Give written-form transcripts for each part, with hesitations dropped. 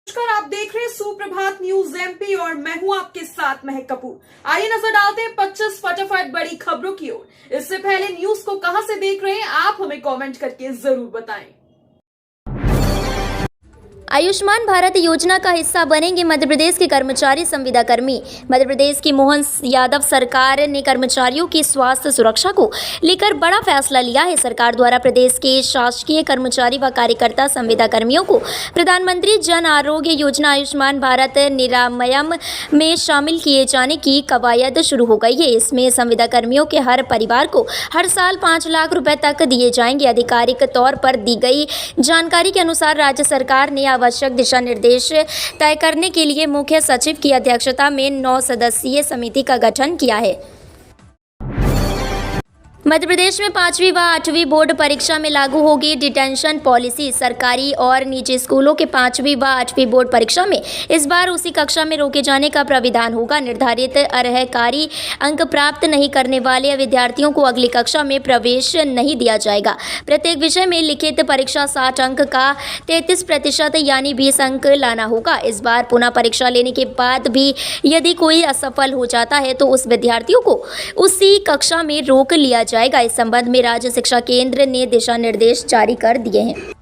नमस्कार, आप देख रहे हैं सुप्रभात न्यूज एमपी और मैं हूं आपके साथ महक कपूर। आइए नजर डालते हैं 25 फटाफट बड़ी खबरों की ओर। इससे पहले न्यूज को कहां से देख रहे हैं आप हमें कमेंट करके जरूर बताएं। आयुष्मान भारत योजना का हिस्सा बनेंगे मध्य प्रदेश के कर्मचारी संविदा कर्मी। मध्य प्रदेश की मोहन यादव सरकार ने कर्मचारियों की स्वास्थ्य सुरक्षा को लेकर बड़ा फैसला लिया है। सरकार द्वारा प्रदेश के शासकीय कर्मचारी व कार्यकर्ता संविदा कर्मियों को प्रधानमंत्री जन आरोग्य योजना आयुष्मान भारत निरामयम में शामिल किए जाने की कवायद शुरू हो गई है। इसमें संविदा कर्मियों के हर परिवार को हर साल 5 लाख रुपए तक दिए जाएंगे। आधिकारिक तौर पर दी गई जानकारी के अनुसार राज्य सरकार ने आवश्यक दिशा निर्देश तय करने के लिए मुख्य सचिव की अध्यक्षता में 9 सदस्यीय समिति का गठन किया है। मध्य प्रदेश में 5वीं व 8वीं बोर्ड परीक्षा में लागू होगी डिटेंशन पॉलिसी। सरकारी और निजी स्कूलों के 5वीं व 8वीं बोर्ड परीक्षा में इस बार उसी कक्षा में रोके जाने का प्राविधान होगा। निर्धारित अर्हकारी अंक प्राप्त नहीं करने वाले विद्यार्थियों को अगली कक्षा में प्रवेश नहीं दिया जाएगा। प्रत्येक विषय में लिखित परीक्षा 60 अंक का 33% यानी 20 अंक लाना होगा। इस बार पुनः परीक्षा लेने के बाद भी यदि कोई असफल हो जाता है तो उस विद्यार्थियों को उसी कक्षा में रोक लिया जाएगा। इस संबंध में राज्य शिक्षा केंद्र ने दिशा निर्देश जारी कर दिए हैं।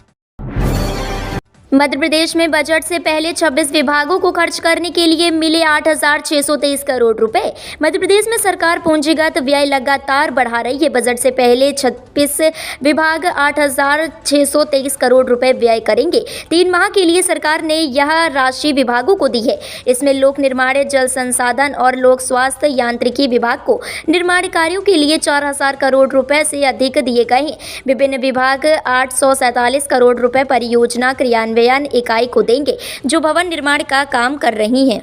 मध्य प्रदेश में बजट से पहले 26 विभागों को खर्च करने के लिए मिले 8,623 करोड़ रुपए। मध्य प्रदेश में सरकार पूंजीगत व्यय लगातार बढ़ा रही है। बजट से पहले 26 विभाग 8,623 करोड़ रुपए व्यय करेंगे। 3 माह के लिए सरकार ने यह राशि विभागों को दी है। इसमें लोक निर्माण, जल संसाधन और लोक स्वास्थ्य यांत्रिकी विभाग को निर्माण कार्यों के लिए 4,000 करोड़ रुपए से अधिक दिए गए हैं। विभिन्न विभाग 847 करोड़ रुपए परियोजना क्रियान्वयन इकाई को देंगे जो भवन निर्माण का काम कर रही हैं।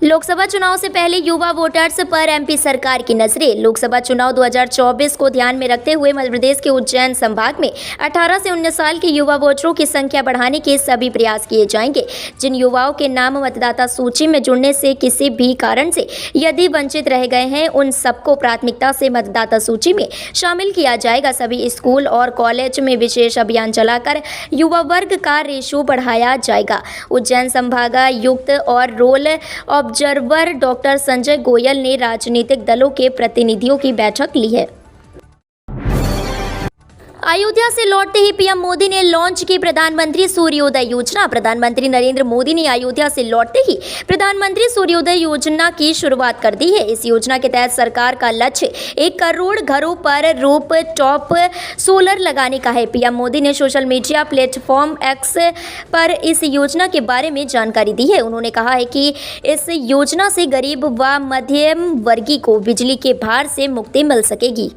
लोकसभा चुनाव से पहले युवा वोटर्स पर एमपी सरकार की नजरें। लोकसभा चुनाव 2024 को ध्यान में रखते हुए मध्य प्रदेश के उज्जैन संभाग में 18 से 19 साल के युवा वोटरों की संख्या बढ़ाने के सभी प्रयास किए जाएंगे। जिन युवाओं के नाम मतदाता सूची में जुड़ने से किसी भी कारण से यदि वंचित रह गए हैं उन सबको प्राथमिकता से मतदाता सूची में शामिल किया जाएगा। सभी स्कूल और कॉलेज में विशेष अभियान चलाकर युवा वर्ग का रेशो बढ़ाया जाएगा। उज्जैन संभागायुक्त और roll observer doctor Sanjay Goyal ने राजनीतिक दलों के प्रतिनिधियों की बैठक ली है। अयोध्या से लौटते ही पीएम मोदी ने लॉन्च की प्रधानमंत्री सूर्योदय योजना। प्रधानमंत्री नरेंद्र मोदी ने अयोध्या से लौटते ही प्रधानमंत्री सूर्योदय योजना की शुरुआत कर दी है। इस योजना के तहत सरकार का लक्ष्य 1 करोड़ घरों पर रूप टॉप सोलर लगाने का है। पीएम मोदी ने सोशल मीडिया प्लेटफॉर्म एक्स पर इस योजना के बारे में जानकारी दी है। उन्होंने कहा है कि इस योजना से गरीब व मध्यम वर्गीय को बिजली के भार से मुक्ति मिल सकेगी।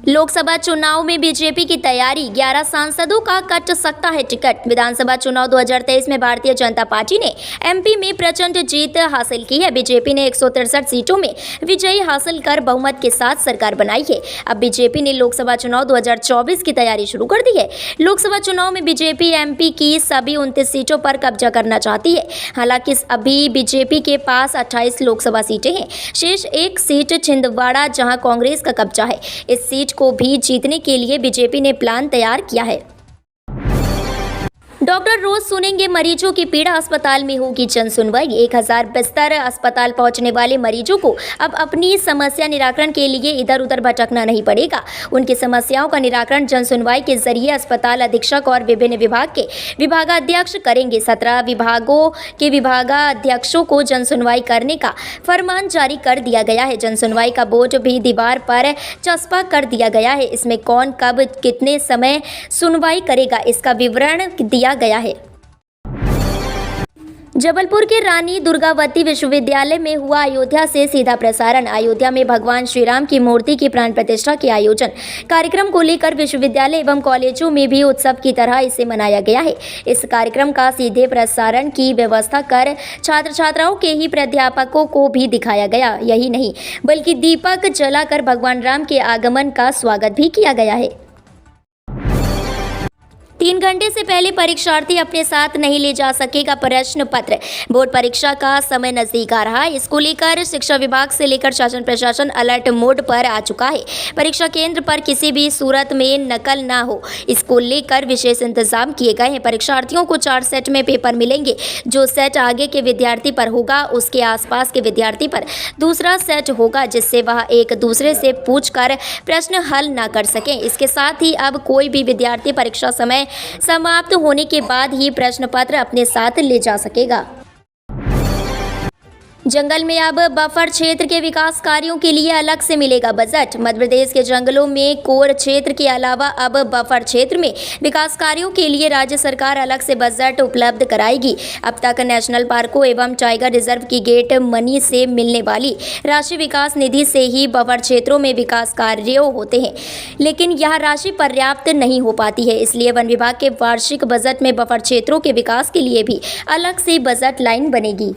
लोकसभा चुनाव में बीजेपी की तैयारी, 11 सांसदों का कट सकता है टिकट। विधानसभा चुनाव 2023 में भारतीय जनता पार्टी ने एमपी में प्रचंड जीत हासिल की है। बीजेपी ने 163 सीटों में विजयी हासिल कर बहुमत के साथ सरकार बनाई है। अब बीजेपी ने लोकसभा चुनाव 2024 की तैयारी शुरू कर दी है। लोकसभा चुनाव में बीजेपी एमपी की सभी 29 सीटों पर कब्जा करना चाहती है। हालांकि अभी बीजेपी के पास 28 लोकसभा सीटें हैं। शेष एक सीट छिंदवाड़ा जहां कांग्रेस का कब्जा है। इस सीट को भी जीतने के लिए बीजेपी ने प्लान तैयार किया है। डॉक्टर रोज सुनेंगे मरीजों की पीड़ा, अस्पताल में होगी जन सुनवाई। 1000 बिस्तर अस्पताल पहुंचने वाले मरीजों को अब अपनी समस्या निराकरण के लिए इधर उधर भटकना नहीं पड़ेगा। उनकी समस्याओं का निराकरण जन सुनवाई के जरिए अस्पताल अधीक्षक और विभिन्न विभाग के विभागाध्यक्ष करेंगे। 17 विभागों के विभागाध्यक्षों को जन सुनवाई करने का फरमान जारी कर दिया गया है। जन सुनवाई का बोर्ड भी दीवार पर चस्पा कर दिया गया है। इसमें कौन कब कितने समय सुनवाई करेगा इसका विवरण दिया गया है। जबलपुर के रानी दुर्गावती विश्वविद्यालय में हुआ अयोध्या से सीधा प्रसारण। अयोध्या में भगवान श्री राम की मूर्ति की प्राण प्रतिष्ठा के आयोजन कार्यक्रम को लेकर विश्वविद्यालय एवं कॉलेजों में भी उत्सव की तरह इसे मनाया गया है। इस कार्यक्रम का सीधे प्रसारण की व्यवस्था कर छात्र छात्राओं के ही प्राध्यापकों को भी दिखाया गया। यही नहीं बल्कि दीपक जलाकर भगवान राम के आगमन का स्वागत भी किया गया है। 3 घंटे से पहले परीक्षार्थी अपने साथ नहीं ले जा सकेगा प्रश्न पत्र। बोर्ड परीक्षा का समय नजदीक आ रहा है। इसको लेकर शिक्षा विभाग से लेकर शासन प्रशासन अलर्ट मोड पर आ चुका है। परीक्षा केंद्र पर किसी भी सूरत में नकल ना हो, इसको लेकर विशेष इंतजाम किए गए हैं। परीक्षार्थियों को 4 सेट में पेपर मिलेंगे। जो सेट आगे के विद्यार्थी पर होगा, उसके आसपास के विद्यार्थी पर दूसरा सेट होगा, जिससे वह एक दूसरे से पूछकर प्रश्न हल ना कर सकें। इसके साथ ही अब कोई भी विद्यार्थी परीक्षा समय समाप्त होने के बाद ही प्रश्न पत्र अपने साथ ले जा सकेगा। जंगल में अब बफर क्षेत्र के विकास कार्यों के लिए अलग से मिलेगा बजट। मध्य प्रदेश के जंगलों में कोर क्षेत्र के अलावा अब बफर क्षेत्र में विकास कार्यों के लिए राज्य सरकार अलग से बजट उपलब्ध कराएगी। अब तक नेशनल पार्कों एवं टाइगर रिजर्व की गेट मनी से मिलने वाली राष्ट्रीय विकास निधि से ही बफर क्षेत्रों में विकास कार्य होते हैं, लेकिन यह राशि पर्याप्त नहीं हो पाती है। इसलिए वन विभाग के वार्षिक बजट में बफर क्षेत्रों के विकास के लिए भी अलग से बजट लाइन बनेगी।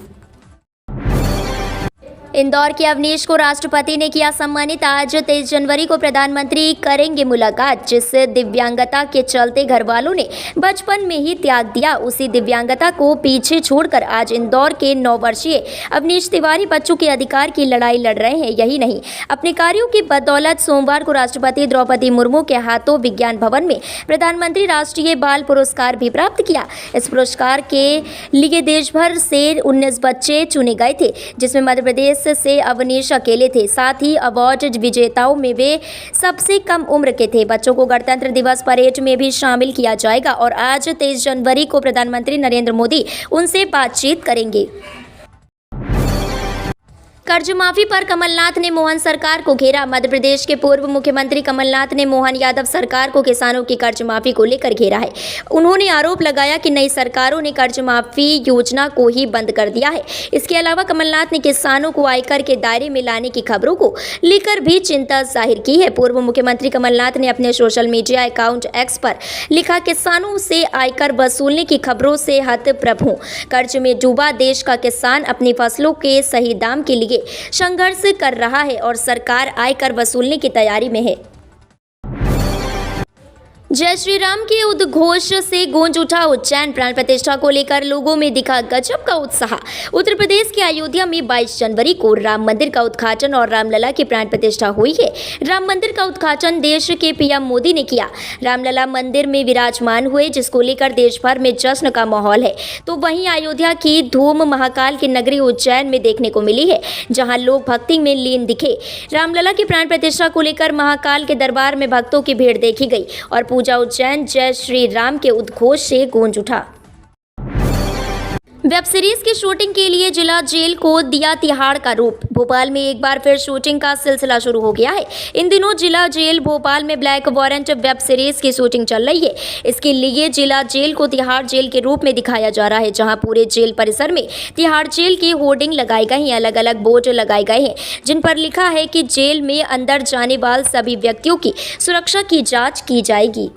इंदौर के अवनीश को राष्ट्रपति ने किया सम्मानित। आज 23 जनवरी को प्रधानमंत्री करेंगे मुलाकात। जिस दिव्यांगता के चलते घर वालों ने बचपन में ही त्याग दिया, उसी दिव्यांगता को पीछे छोड़कर आज इंदौर के 9 वर्षीय अवनीश तिवारी बच्चों के अधिकार की लड़ाई लड़ रहे हैं। यही नहीं, अपने कार्यों की बदौलत सोमवार को राष्ट्रपति द्रौपदी मुर्मू के हाथों विज्ञान भवन में प्रधानमंत्री राष्ट्रीय बाल पुरस्कार भी प्राप्त किया। इस पुरस्कार के लिए देश भर से 19 बच्चे चुने गए थे, जिसमें मध्य प्रदेश से अवनीश अकेले थे। साथ ही अवार्ड विजेताओं में वे सबसे कम उम्र के थे। बच्चों को गणतंत्र दिवस परेड में भी शामिल किया जाएगा और आज 23 जनवरी को प्रधानमंत्री नरेंद्र मोदी उनसे बातचीत करेंगे। कर्ज माफी पर कमलनाथ ने मोहन सरकार को घेरा। मध्य प्रदेश के पूर्व मुख्यमंत्री कमलनाथ ने मोहन यादव सरकार को किसानों की कर्ज माफी को लेकर घेरा है। उन्होंने आरोप लगाया कि नई सरकारों ने कर्ज माफी योजना को ही बंद कर दिया है। इसके अलावा कमलनाथ ने किसानों को आयकर के दायरे में लाने की खबरों को लेकर भी चिंता जाहिर की है। पूर्व मुख्यमंत्री कमलनाथ ने अपने सोशल मीडिया अकाउंट एक्स पर लिखा, किसानों से आयकर वसूलने की खबरों से हतप्रभ हूं। कर्ज में डूबा देश का किसान अपनी फसलों के सही दाम के लिए संघर्ष कर रहा है और सरकार आयकर वसूलने की तैयारी में है। जय श्री राम के उद्घोष से गूंज उठा उज्जैन। प्राण प्रतिष्ठा को लेकर लोगों में दिखा गजब का उत्साह। उत्तर प्रदेश के अयोध्या में 22 जनवरी को राम मंदिर का उद्घाटन और रामलला की प्राण प्रतिष्ठा हुई है। राम मंदिर का उद्घाटन देश के पीएम मोदी ने किया। रामलला मंदिर में विराजमान हुए, जिसको लेकर देश भर में जश्न का माहौल है। तो वहीं अयोध्या की धूम महाकाल की नगरी उज्जैन में देखने को मिली है, जहाँ लोग भक्ति में लीन दिखे। रामलला की प्राण प्रतिष्ठा को लेकर महाकाल के दरबार में भक्तों की भीड़ देखी गई और पूजा उज्जैन जय श्री राम के उद्घोष से गूंज उठा। वेब सीरीज की शूटिंग के लिए जिला जेल को दिया तिहाड़ का रूप। भोपाल में एक बार फिर शूटिंग का सिलसिला शुरू हो गया है। इन दिनों जिला जेल भोपाल में ब्लैक वारंट वेब सीरीज की शूटिंग चल रही है। इसके लिए जिला जेल को तिहाड़ जेल के रूप में दिखाया जा रहा है, जहां पूरे जेल परिसर में तिहाड़ जेल की होर्डिंग लगाई गई हैं। अलग अलग बोर्ड लगाए गए हैं, जिन पर लिखा है कि जेल में अंदर जाने वाले सभी व्यक्तियों की सुरक्षा की जाँच की जाएगी।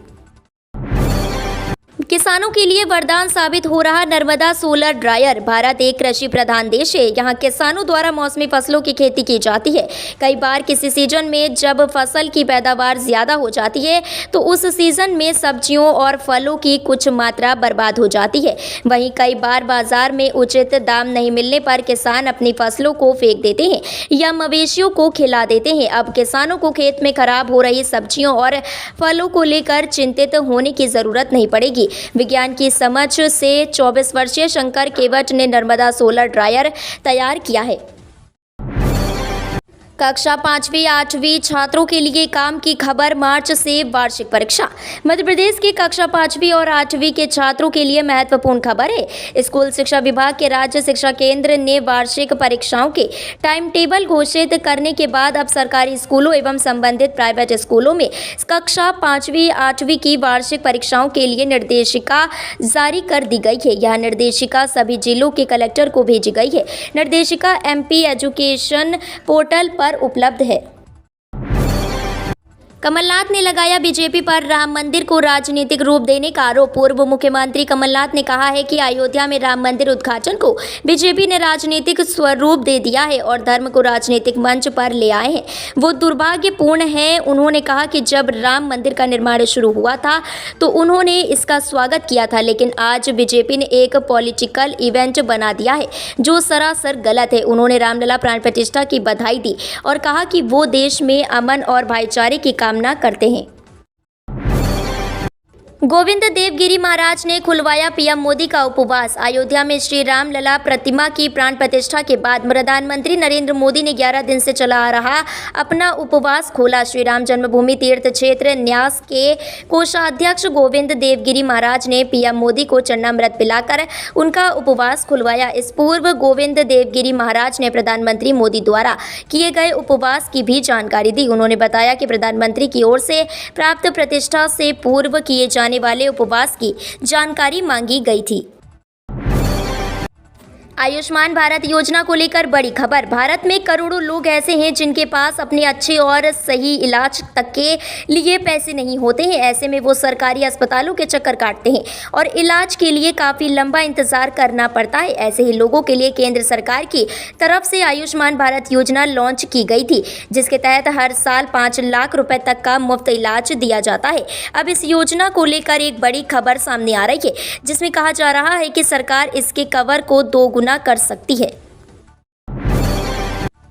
किसानों के लिए वरदान साबित हो रहा नर्मदा सोलर ड्रायर। भारत एक कृषि प्रधान देश है। यहाँ किसानों द्वारा मौसमी फसलों की खेती की जाती है। कई बार किसी सीजन में जब फसल की पैदावार ज़्यादा हो जाती है तो उस सीजन में सब्जियों और फलों की कुछ मात्रा बर्बाद हो जाती है। वहीं कई बार बाजार में उचित दाम नहीं मिलने पर किसान अपनी फसलों को फेंक देते हैं या मवेशियों को खिला देते हैं। अब किसानों को खेत में खराब हो रही सब्जियों और फलों को लेकर चिंतित होने की ज़रूरत नहीं पड़ेगी। विज्ञान की समझ से 24 वर्षीय शंकर केवट ने नर्मदा सोलर ड्रायर तैयार किया है। कक्षा 5वीं 8वीं छात्रों के लिए काम की खबर। मार्च से वार्षिक परीक्षा। मध्य प्रदेश के कक्षा 5वीं और 8वीं के छात्रों के लिए महत्वपूर्ण खबर है। स्कूल शिक्षा विभाग के राज्य शिक्षा केंद्र ने वार्षिक परीक्षाओं के टाइम टेबल घोषित करने के बाद अब सरकारी स्कूलों एवं संबंधित प्राइवेट स्कूलों में कक्षा 5वीं 8वीं की वार्षिक परीक्षाओं के लिए निर्देशिका जारी कर दी गई है। यह निर्देशिका सभी जिलों के कलेक्टर को भेजी गई है। निर्देशिका MP एजुकेशन पोर्टल पर उपलब्ध है। कमलनाथ ने लगाया बीजेपी पर राम मंदिर को राजनीतिक रूप देने का आरोप। पूर्व मुख्यमंत्री कमलनाथ ने कहा है कि अयोध्या में राम मंदिर उद्घाटन को बीजेपी ने राजनीतिक स्वरूप दे दिया है और धर्म को राजनीतिक मंच पर ले आए हैं। वो दुर्भाग्यपूर्ण है। उन्होंने कहा कि जब राम मंदिर का निर्माण शुरू हुआ था तो उन्होंने इसका स्वागत किया था, लेकिन आज बीजेपी ने एक पॉलिटिकल इवेंट बना दिया है जो सरासर गलत है। उन्होंने रामलला प्राण प्रतिष्ठा की बधाई दी और कहा कि वो देश में अमन और भाईचारे की कामना करते हैं। गोविंद देवगिरी महाराज ने खुलवाया पीएम मोदी का उपवास। अयोध्या में श्री रामलला प्रतिमा की प्राण प्रतिष्ठा के बाद प्रधानमंत्री नरेंद्र मोदी ने 11 दिन से चला आ रहा अपना उपवास खोला। श्री राम जन्मभूमि तीर्थ क्षेत्र न्यास के कोषाध्यक्ष गोविंद देवगिरी महाराज ने पीएम मोदी को चरणामृत पिलाकर उनका उपवास खुलवाया। इस पूर्व गोविंद देवगिरी महाराज ने प्रधानमंत्री मोदी द्वारा किए गए उपवास की भी जानकारी दी। उन्होंने बताया कि प्रधानमंत्री की ओर से प्राप्त प्रतिष्ठा से पूर्व किए जाने वाले उपवास की जानकारी मांगी गई थी। आयुष्मान भारत योजना को लेकर बड़ी खबर। भारत में करोड़ों लोग ऐसे हैं जिनके पास अपने अच्छे और सही इलाज तक के लिए पैसे नहीं होते हैं। ऐसे में वो सरकारी अस्पतालों के चक्कर काटते हैं और इलाज के लिए काफ़ी लंबा इंतजार करना पड़ता है। ऐसे ही लोगों के लिए केंद्र सरकार की तरफ से आयुष्मान भारत योजना लॉन्च की गई थी, जिसके तहत हर साल 5 लाख रुपए तक का मुफ्त इलाज दिया जाता है। अब इस योजना को लेकर एक बड़ी खबर सामने आ रही है, जिसमें कहा जा रहा है कि सरकार इसके कवर को 2 गुना कर सकती है।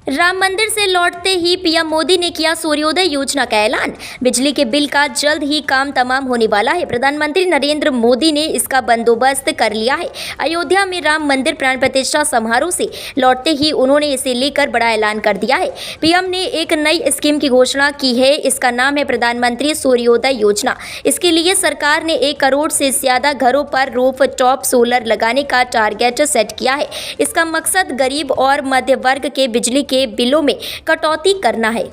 राम मंदिर से लौटते ही पीएम मोदी ने किया सूर्योदय योजना का ऐलान। बिजली के बिल का जल्द ही काम तमाम होने वाला है। प्रधानमंत्री नरेंद्र मोदी ने इसका बंदोबस्त कर लिया है। अयोध्या में राम मंदिर प्राण प्रतिष्ठा समारोह से लौटते ही उन्होंने इसे लेकर बड़ा ऐलान कर दिया है। पीएम ने एक नई स्कीम की घोषणा की है। इसका नाम है प्रधानमंत्री सूर्योदय योजना। इसके लिए सरकार ने 1 करोड़ से ज्यादा घरों पर रूफ टॉप सोलर लगाने का टारगेट सेट किया है। इसका मकसद गरीब और मध्य वर्ग के बिजली के बिलों में कटौती करना है।